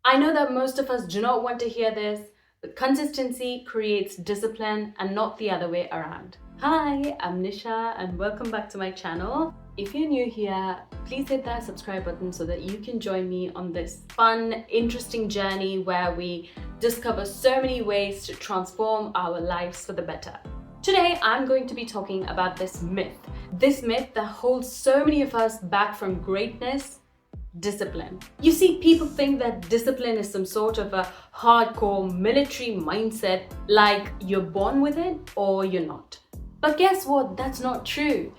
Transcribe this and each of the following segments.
I know that most of us do not want to hear this, but consistency creates discipline and not the other way around. Hi, I'm Nisha and welcome back to my channel. If you're new here, please hit that subscribe button so that you can join me on this fun, interesting journey where we discover so many ways to transform our lives for the better. Today, I'm going to be talking about this myth that holds so many of us back from greatness: discipline. You see, people think that discipline is some sort of a hardcore military mindset, like you're born with it or you're not. But guess what? That's not true.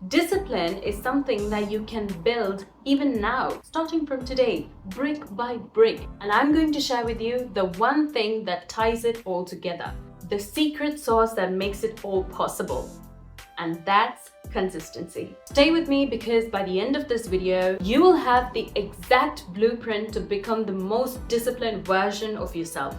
Discipline is something that you can build even now, starting from today, brick by brick. And I'm going to share with you the one thing that ties it all together, the secret sauce that makes it all possible. And that's consistency. Stay with me because by the end of this video, you will have the exact blueprint to become the most disciplined version of yourself.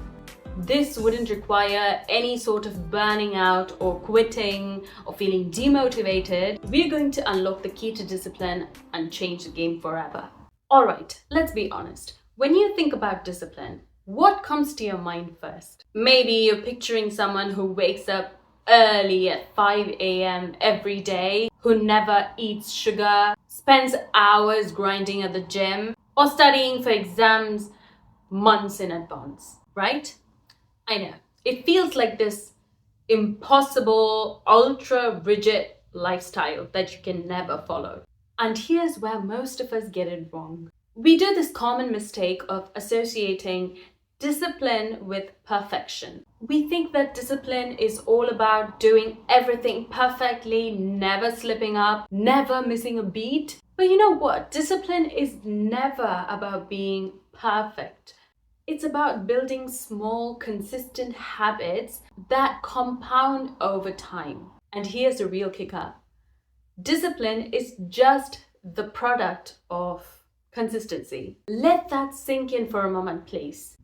This wouldn't require any sort of burning out or quitting or feeling demotivated. We're going to unlock the key to discipline and change the game forever. All right, let's be honest. When you think about discipline, what comes to your mind first? Maybe you're picturing someone who wakes up early at 5 a.m. every day, who never eats sugar, spends hours grinding at the gym, or studying for exams months in advance, right? I know, it feels like this impossible, ultra-rigid lifestyle that you can never follow. And here's where most of us get it wrong. We do this common mistake of associating discipline with perfection. We think that discipline is all about doing everything perfectly, never slipping up, never missing a beat. But you know what? Discipline is never about being perfect. It's about building small, consistent habits that compound over time. And here's the real kicker. Discipline is just the product of consistency. Let that sink in for a moment, please.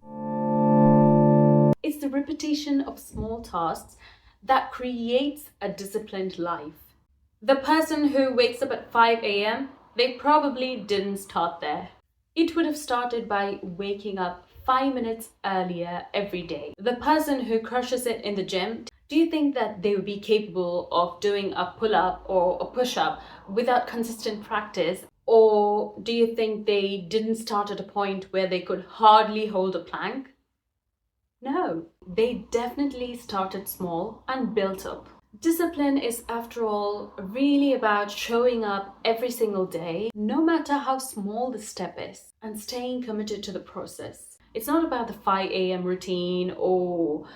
It's the repetition of small tasks that creates a disciplined life. The person who wakes up at 5 a.m., they probably didn't start there. It would have started by waking up 5 minutes earlier every day. The person who crushes it in the gym, do you think that they would be capable of doing a pull-up or a push-up without consistent practice? Or do you think they didn't start at a point where they could hardly hold a plank? No, they definitely started small and built up. Discipline is, after all, really about showing up every single day, no matter how small the step is, and staying committed to the process. It's not about the 5 a.m. routine, or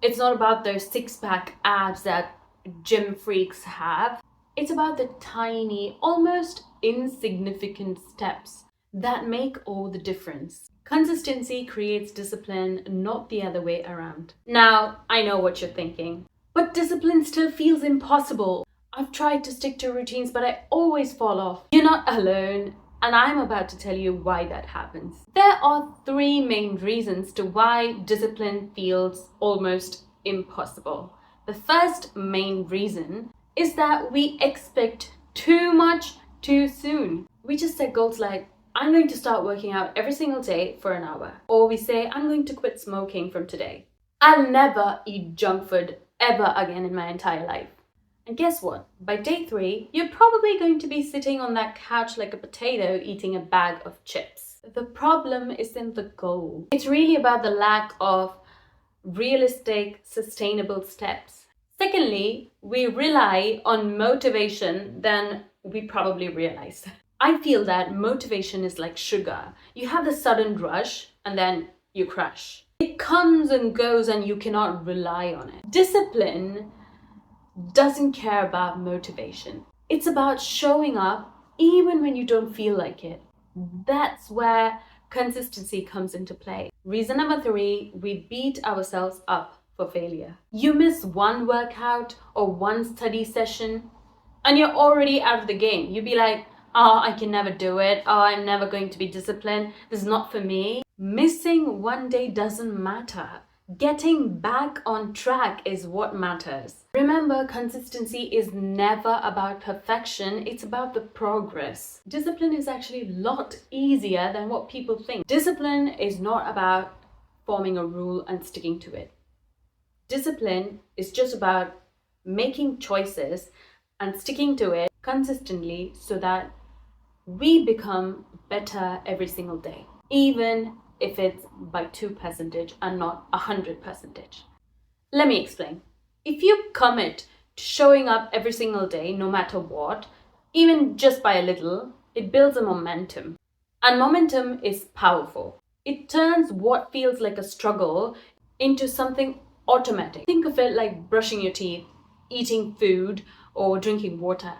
it's not about those six-pack abs that gym freaks have. It's about the tiny, almost insignificant steps that make all the difference. Consistency creates discipline, not the other way around. Now, I know what you're thinking, but discipline still feels impossible. I've tried to stick to routines, but I always fall off. You're not alone, and I'm about to tell you why that happens. There are three main reasons to why discipline feels almost impossible. The first main reason is that we expect too much too soon. We just set goals like, I'm going to start working out every single day for an hour. Or we say, I'm going to quit smoking from today. I'll never eat junk food ever again in my entire life. And guess what? By day 3, you're probably going to be sitting on that couch like a potato eating a bag of chips. The problem isn't the goal. It's really about the lack of realistic, sustainable steps. Secondly, we rely on motivation than we probably realize. I feel that motivation is like sugar. You have the sudden rush and then you crash. It comes and goes and you cannot rely on it. Discipline doesn't care about motivation. It's about showing up even when you don't feel like it. That's where consistency comes into play. Reason number 3, we beat ourselves up for failure. You miss one workout or one study session and you're already out of the game. You'd be like, oh, I can never do it. Oh, I'm never going to be disciplined. This is not for me. Missing one day doesn't matter. Getting back on track is what matters. Remember, consistency is never about perfection, it's about the progress. Discipline is actually a lot easier than what people think. Discipline is not about forming a rule and sticking to it. Discipline is just about making choices and sticking to it consistently so that we become better every single day, even if it's by 2% and not 100%. Let me explain. If you commit to showing up every single day, no matter what, even just by a little, it builds a momentum. And momentum is powerful. It turns what feels like a struggle into something automatic. Think of it like brushing your teeth, eating food, or drinking water.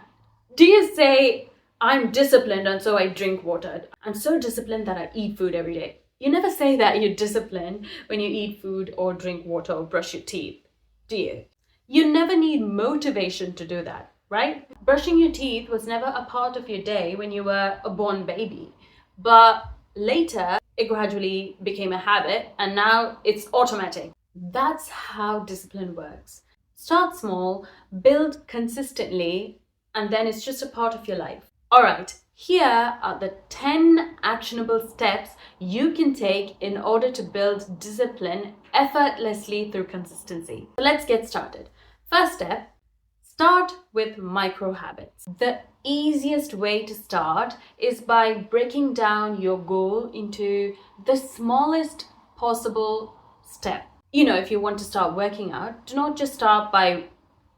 Do you say, I'm disciplined and so I drink water? I'm so disciplined that I eat food every day. You never say that you're disciplined when you eat food or drink water or brush your teeth, do you? You never need motivation to do that, right? Brushing your teeth was never a part of your day when you were a born baby. But later, it gradually became a habit and now it's automatic. That's how discipline works. Start small, build consistently, and then it's just a part of your life. All right, here are the 10 actionable steps you can take in order to build discipline effortlessly through consistency. So let's get started. First step, start with micro habits. The easiest way to start is by breaking down your goal into the smallest possible step. If you want to start working out, do not just start by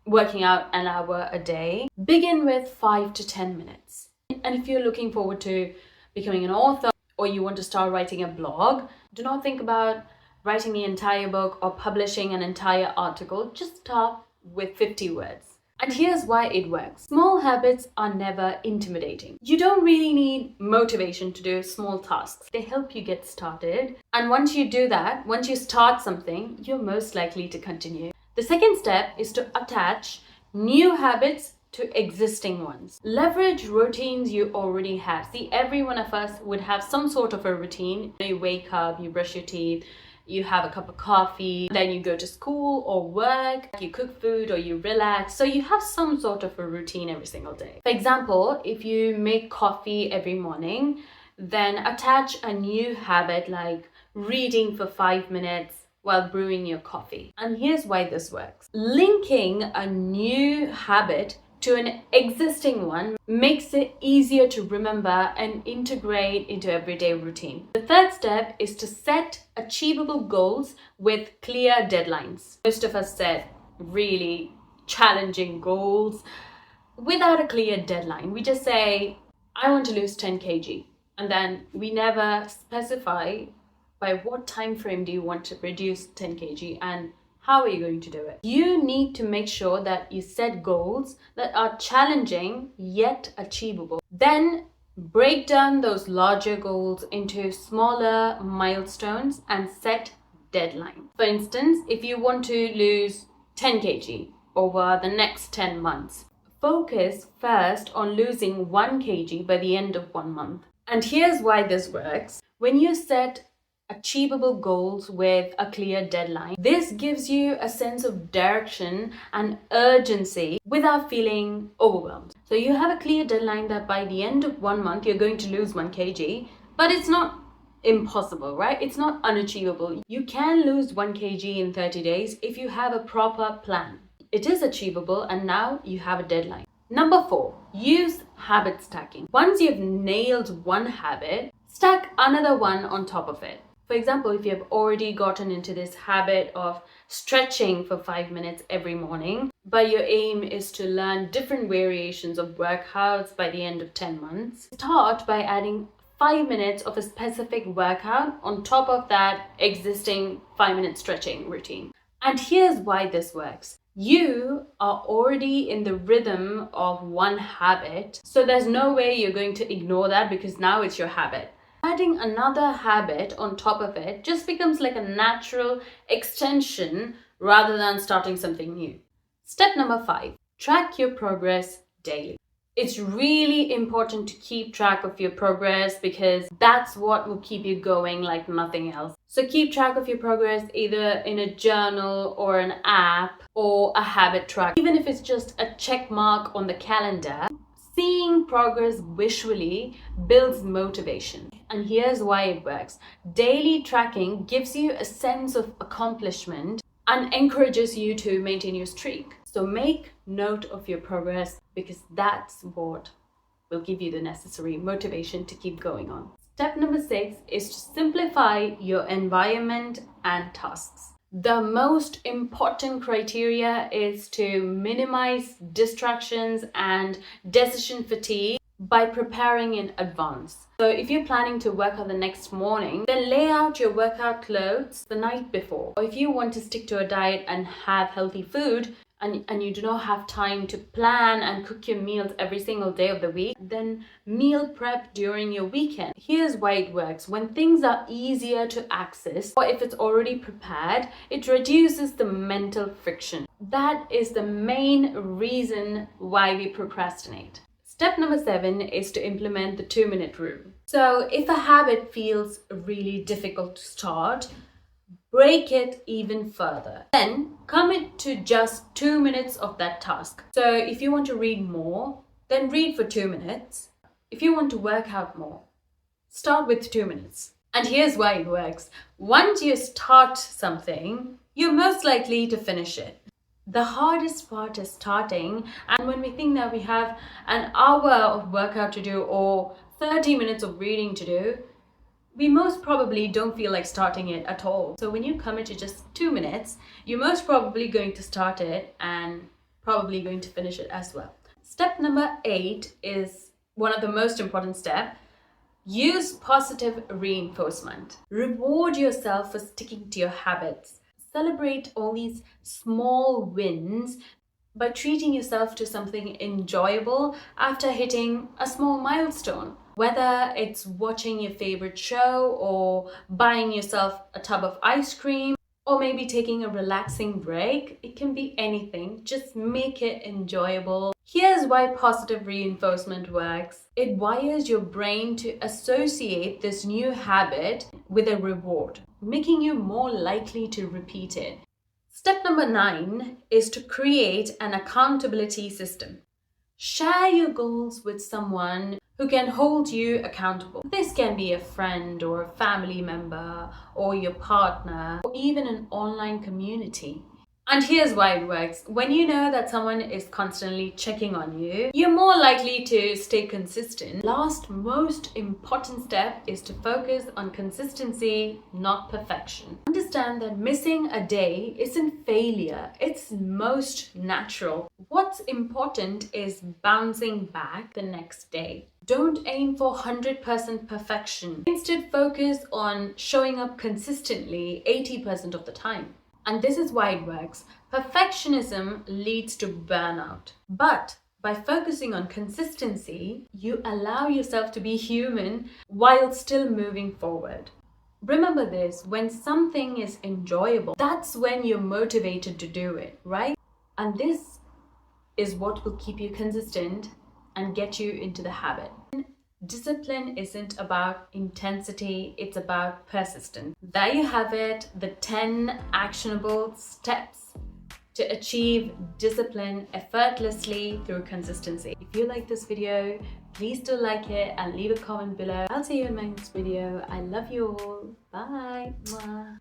working out an hour a day. Begin with 5 to 10 minutes. And if you're looking forward to becoming an author or you want to start writing a blog, do not think about writing the entire book or publishing an entire article. Just start with 50 words. And here's why it works. Small habits are never intimidating. You don't really need motivation to do small tasks. They help you get started. And once you do that, once you start something, you're most likely to continue. The second step is to attach new habits to existing ones. Leverage routines you already have. See, every one of us would have some sort of a routine. You wake up, you brush your teeth, you have a cup of coffee, then you go to school or work, you cook food or you relax. So you have some sort of a routine every single day. For example, if you make coffee every morning, then attach a new habit like reading for 5 minutes while brewing your coffee. And here's why this works. Linking a new habit to an existing one makes it easier to remember and integrate into everyday routine. The third step is to set achievable goals with clear deadlines. Most of us set really challenging goals without a clear deadline. We just say, I want to lose 10 kg. And then we never specify by what time frame do you want to reduce 10 kg and how are you going to do it? You need to make sure that you set goals that are challenging yet achievable. Then break down those larger goals into smaller milestones and set deadlines. For instance, if you want to lose 10 kg over the next 10 months, focus first on losing 1 kg by the end of 1 month. And here's why this works. When you set achievable goals with a clear deadline, this gives you a sense of direction and urgency without feeling overwhelmed. So you have a clear deadline that by the end of 1 month you're going to lose 1 kg, but it's not impossible, right? It's not unachievable. You can lose 1 kg in 30 days if you have a proper plan. It is achievable and now you have a deadline. Number 4, use habit stacking. Once you've nailed one habit, stack another one on top of it. For example, if you have already gotten into this habit of stretching for 5 minutes every morning, but your aim is to learn different variations of workouts by the end of 10 months, start by adding 5 minutes of a specific workout on top of that existing 5-minute stretching routine. And here's why this works. You are already in the rhythm of one habit, so there's no way you're going to ignore that because now it's your habit. Adding another habit on top of it just becomes like a natural extension rather than starting something new. Step number 5, track your progress daily. It's really important to keep track of your progress because that's what will keep you going like nothing else. So keep track of your progress either in a journal or an app or a habit track. Even if it's just a check mark on the calendar, seeing progress visually builds motivation. And here's why it works. Daily tracking gives you a sense of accomplishment and encourages you to maintain your streak. So make note of your progress because that's what will give you the necessary motivation to keep going on. Step number 6 is to simplify your environment and tasks. The most important criteria is to minimize distractions and decision fatigue by preparing in advance. So if you're planning to work out the next morning, then lay out your workout clothes the night before. Or if you want to stick to a diet and have healthy food, and you do not have time to plan and cook your meals every single day of the week, then meal prep during your weekend. Here's why it works. When things are easier to access, or if it's already prepared, it reduces the mental friction. That is the main reason why we procrastinate. Step number 7 is to implement the 2-minute rule. So if a habit feels really difficult to start, break it even further. Then commit to just 2 minutes of that task. So if you want to read more, then read for 2 minutes. If you want to work out more, start with 2 minutes. And here's why it works. Once you start something, you're most likely to finish it. The hardest part is starting, and when we think that we have an hour of workout to do or 30 minutes of reading to do, we most probably don't feel like starting it at all. So when you commit to just 2 minutes, you're most probably going to start it and probably going to finish it as well. Step number 8 is one of the most important steps. Use positive reinforcement. Reward yourself for sticking to your habits. Celebrate all these small wins by treating yourself to something enjoyable after hitting a small milestone. Whether it's watching your favorite show or buying yourself a tub of ice cream or maybe taking a relaxing break, it can be anything. Just make it enjoyable. Here's why positive reinforcement works. It wires your brain to associate this new habit with a reward, making you more likely to repeat it. Step number 9 is to create an accountability system. Share your goals with someone who can hold you accountable. This can be a friend or a family member or your partner or even an online community. And here's why it works. When you know that someone is constantly checking on you, you're more likely to stay consistent. Last most important step is to focus on consistency, not perfection. Understand that missing a day isn't failure, it's most natural. What's important is bouncing back the next day. Don't aim for 100% perfection. Instead, focus on showing up consistently 80% of the time. And this is why it works. Perfectionism leads to burnout. But by focusing on consistency, you allow yourself to be human while still moving forward. Remember this, when something is enjoyable, that's when you're motivated to do it, right? And this is what will keep you consistent and get you into the habit. Discipline isn't about intensity, it's about persistence. There you have it, the 10 actionable steps to achieve discipline effortlessly through consistency. If you like this video, please do like it and leave a comment below. I'll see you in my next video. I love you all. Bye. Mwah.